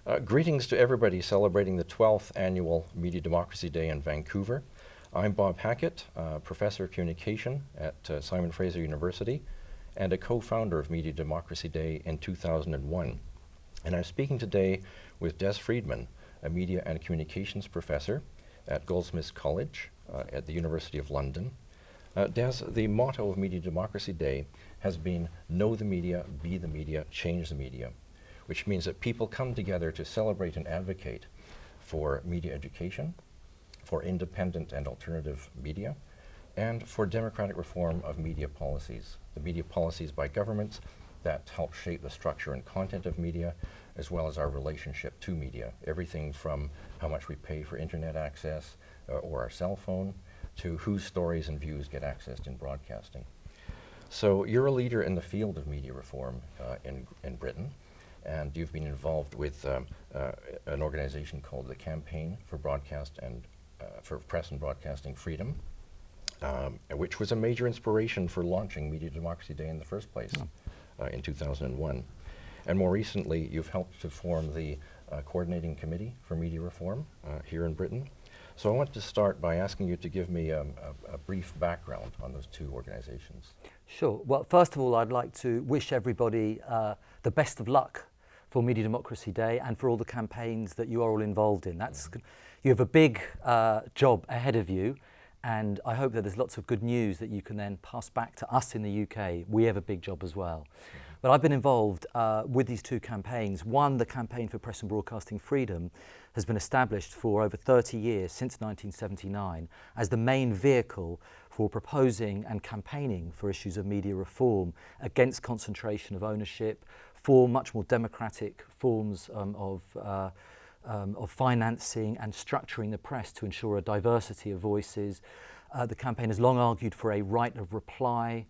Greetings to everybody celebrating the 12th Annual Media Democracy Day in Vancouver. I'm Bob Hackett, Professor of Communication at Simon Fraser University and a co-founder of Media Democracy Day in 2001. And I'm speaking today with Des Friedman, a Media and Communications Professor at Goldsmiths College at the University of London. Des, the motto of Media Democracy Day has been know the media, be the media, change the media, which means that people come together to celebrate and advocate for media education, for independent and alternative media, and for democratic reform of media policies. The media policies by governments that help shape the structure and content of media, as well as our relationship to media. Everything from how much we pay for internet access or our cell phone, to whose stories and views get accessed in broadcasting. So you're a leader in the field of media reform in Britain, and you've been involved with an organization called the Campaign for Broadcast and for Press and Broadcasting Freedom, which was a major inspiration for launching Media Democracy Day in the first place in 2001. And more recently, you've helped to form the Coordinating Committee for Media Reform here in Britain. So I want to start by asking you to give me a brief background on those two organizations. Sure. Well, first of all, I'd like to wish everybody the best of luck for Media Democracy Day and for all the campaigns that you are all involved in. You have a big job ahead of you, and I hope that there's lots of good news that you can then pass back to us in the UK. We have a big job as well. But I've been involved with these two campaigns. One, the Campaign for Press and Broadcasting Freedom, has been established for over 30 years, since 1979, as the main vehicle for proposing and campaigning for issues of media reform, against concentration of ownership, for much more democratic forms of financing and structuring the press to ensure a diversity of voices. The campaign has long argued for a right of reply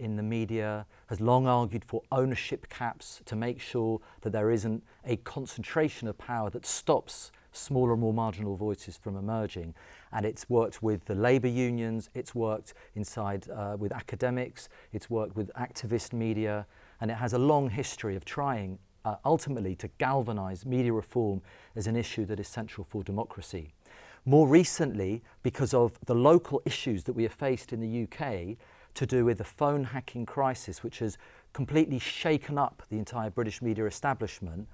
in the media, has long argued for ownership caps to make sure that there isn't a concentration of power that stops smaller, more marginal voices from emerging. And it's worked with the labour unions, it's worked inside with academics, it's worked with activist media, and it has a long history of trying ultimately to galvanise media reform as an issue that is central for democracy. More recently, because of the local issues that we have faced in the UK to do with the phone hacking crisis, which has completely shaken up the entire British media establishment,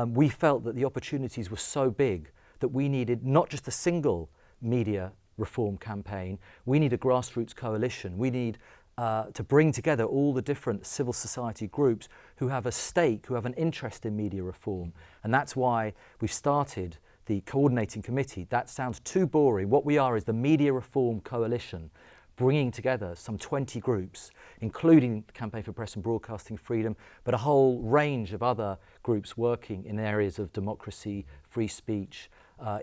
we felt that the opportunities were so big that we needed not just a single media reform campaign, we need a grassroots coalition. We need to bring together all the different civil society groups who have a stake, who have an interest in media reform. And that's why we've started the Coordinating Committee. That sounds too boring. What we are is the Media Reform Coalition, bringing together some 20 groups, including the Campaign for Press and Broadcasting Freedom, but a whole range of other groups working in areas of democracy, free speech,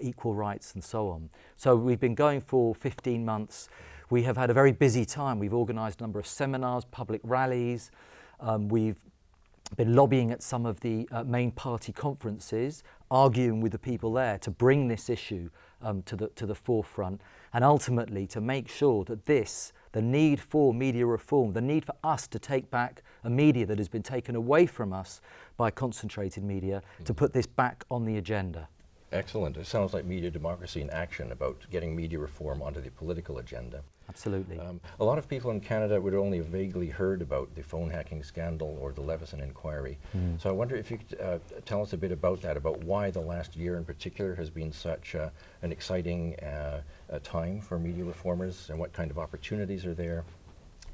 equal rights, and so on. So we've been going for 15 months. We have had a very busy time. We've organised a number of seminars, public rallies. We've been lobbying at some of the main party conferences, arguing with the people there to bring this issue to the forefront, and ultimately to make sure that the need for media reform, the need for us to take back a media that has been taken away from us by concentrated media, to put this back on the agenda. Excellent. It sounds like media democracy in action, about getting media reform onto the political agenda. Absolutely. A lot of people in Canada would only have vaguely heard about the phone hacking scandal or the Leveson inquiry. So I wonder if you could tell us a bit about that, about why the last year in particular has been such an exciting time for media reformers, and what kind of opportunities are there,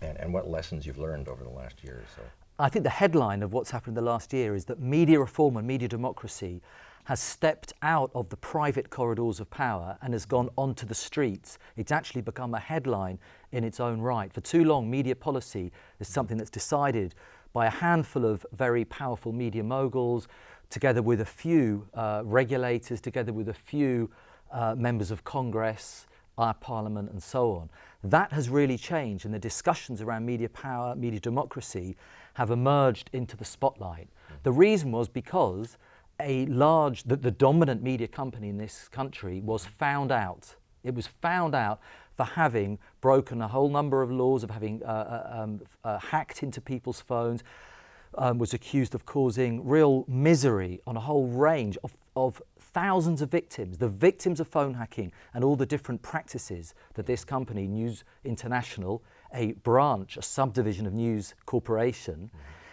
and what lessons you've learned over the last year or so. I think the headline of what's happened in the last year is that media reform and media democracy has stepped out of the private corridors of power and has gone onto the streets. It's actually become a headline in its own right. For too long, media policy is something that's decided by a handful of very powerful media moguls, together with a few regulators, together with a few members of Congress, our Parliament, and so on. That has really changed, and the discussions around media power, media democracy have emerged into the spotlight. The reason was because the dominant media company in this country was found out. It was found out for having broken a whole number of laws, of having hacked into people's phones, was accused of causing real misery on a whole range of thousands of victims, the victims of phone hacking and all the different practices that this company, News International, a branch, a subdivision of News Corporation,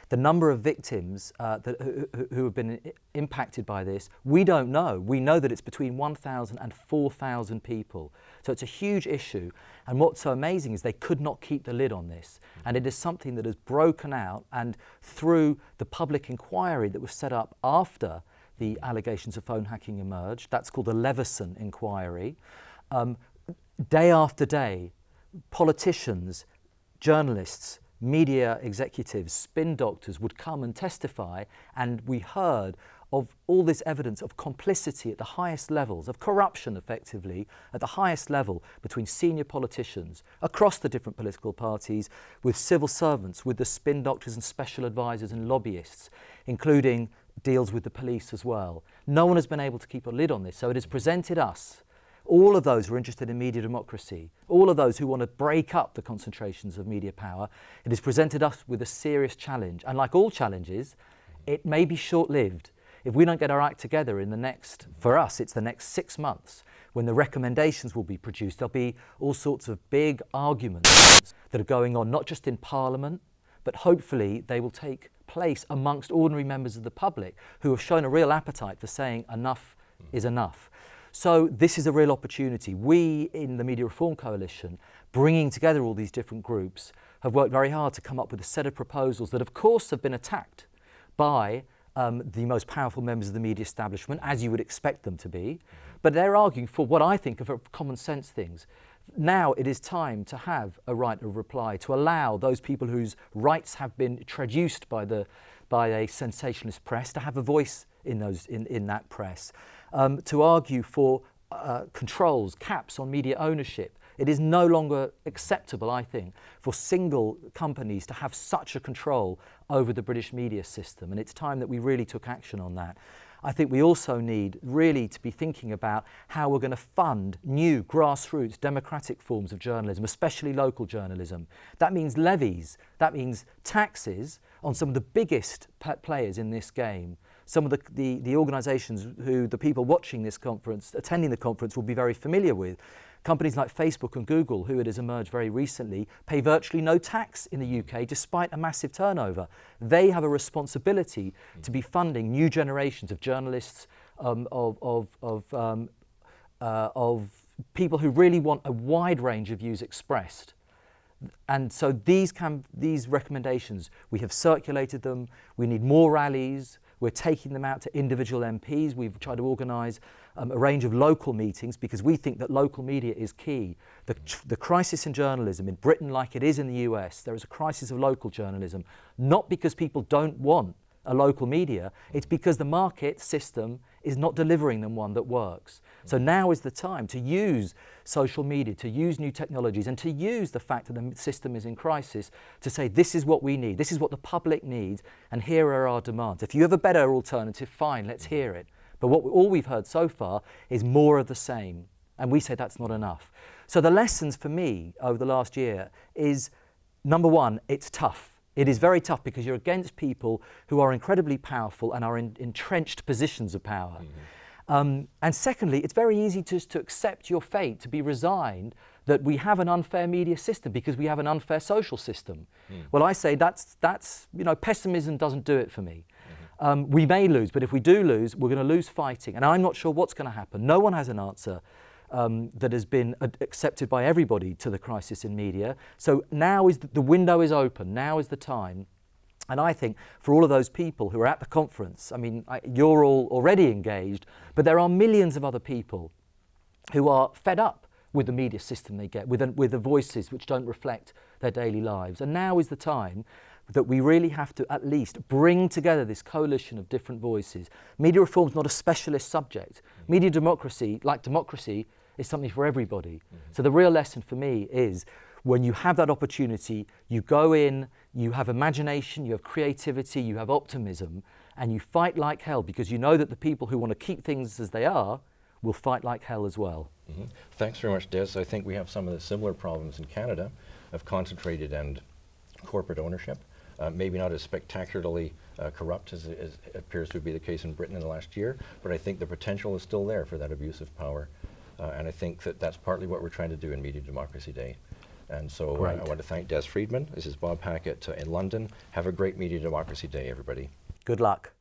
the number of victims who have been impacted by this, we don't know. We know that it's between 1,000 and 4,000 people. So it's a huge issue. And what's so amazing is they could not keep the lid on this. And it is something that has broken out, and through the public inquiry that was set up after the allegations of phone hacking emerged, that's called the Leveson inquiry, day after day, politicians, journalists, media executives, spin doctors would come and testify, and we heard of all this evidence of complicity at the highest levels, of corruption effectively at the highest level between senior politicians across the different political parties, with civil servants, with the spin doctors and special advisors and lobbyists, including deals with the police as well. No one has been able to keep a lid on this, so it has presented us, all of those who are interested in media democracy, all of those who want to break up the concentrations of media power, it has presented us with a serious challenge. And like all challenges, it may be short-lived. If we don't get our act together in the next, for us, it's the next 6 months, when the recommendations will be produced, there'll be all sorts of big arguments that are going on, not just in Parliament, but hopefully they will take place amongst ordinary members of the public who have shown a real appetite for saying enough is enough. So this is a real opportunity. We in the Media Reform Coalition, bringing together all these different groups, have worked very hard to come up with a set of proposals that of course have been attacked by the most powerful members of the media establishment, as you would expect them to be, but they're arguing for what I think are common sense things. Now it is time to have a right of reply, to allow those people whose rights have been traduced by a sensationalist press to have a voice in that press, to argue for controls, caps on media ownership. It is no longer acceptable, I think, for single companies to have such a control over the British media system, and it's time that we really took action on that. I think we also need really to be thinking about how we're going to fund new grassroots democratic forms of journalism, especially local journalism. That means levies, that means taxes on some of the biggest players in this game. Some of the organisations who the people watching this conference, attending the conference, will be very familiar with. Companies like Facebook and Google, who it has emerged very recently, pay virtually no tax in the UK despite a massive turnover. They have a responsibility to be funding new generations of journalists, of people who really want a wide range of views expressed. And so these recommendations, we have circulated them. We need more rallies. We're taking them out to individual MPs. We've tried to organise a range of local meetings because we think that local media is key. The crisis in journalism in Britain, like it is in the US, there is a crisis of local journalism, not because people don't want a local media, it's because the market system is not delivering them one that works. So now is the time to use social media, to use new technologies, and to use the fact that the system is in crisis to say this is what we need, this is what the public needs, and here are our demands. If you have a better alternative, fine, let's hear it. But all we've heard so far is more of the same, and we say that's not enough. So the lessons for me over the last year is, number one, it's tough. It is very tough because you're against people who are incredibly powerful and are in entrenched positions of power. And secondly, it's very easy to accept your fate, to be resigned that we have an unfair media system because we have an unfair social system. Well, I say that's pessimism doesn't do it for me. We may lose, but if we do lose, we're going to lose fighting. And I'm not sure what's going to happen. No one has an answer that has been accepted by everybody to the crisis in media. So now is the window is open. Now is the time. And I think for all of those people who are at the conference, I mean, you're all already engaged, but there are millions of other people who are fed up with the media system they get, with the voices which don't reflect their daily lives. And now is the time that we really have to at least bring together this coalition of different voices. Media reform is not a specialist subject. Media democracy, like democracy, is something for everybody. So the real lesson for me is when you have that opportunity, you go in, you have imagination, you have creativity, you have optimism, and you fight like hell because you know that the people who want to keep things as they are will fight like hell as well. Thanks very much, Des. I think we have some of the similar problems in Canada of concentrated and corporate ownership. maybe not as spectacularly corrupt as appears to be the case in Britain in the last year, but I think the potential is still there for that abuse of power. And I think that that's partly what we're trying to do in Media Democracy Day. And so I Great. want to thank Des Friedman. This is Bob Hackett in London. Have a great Media Democracy Day, everybody. Good luck.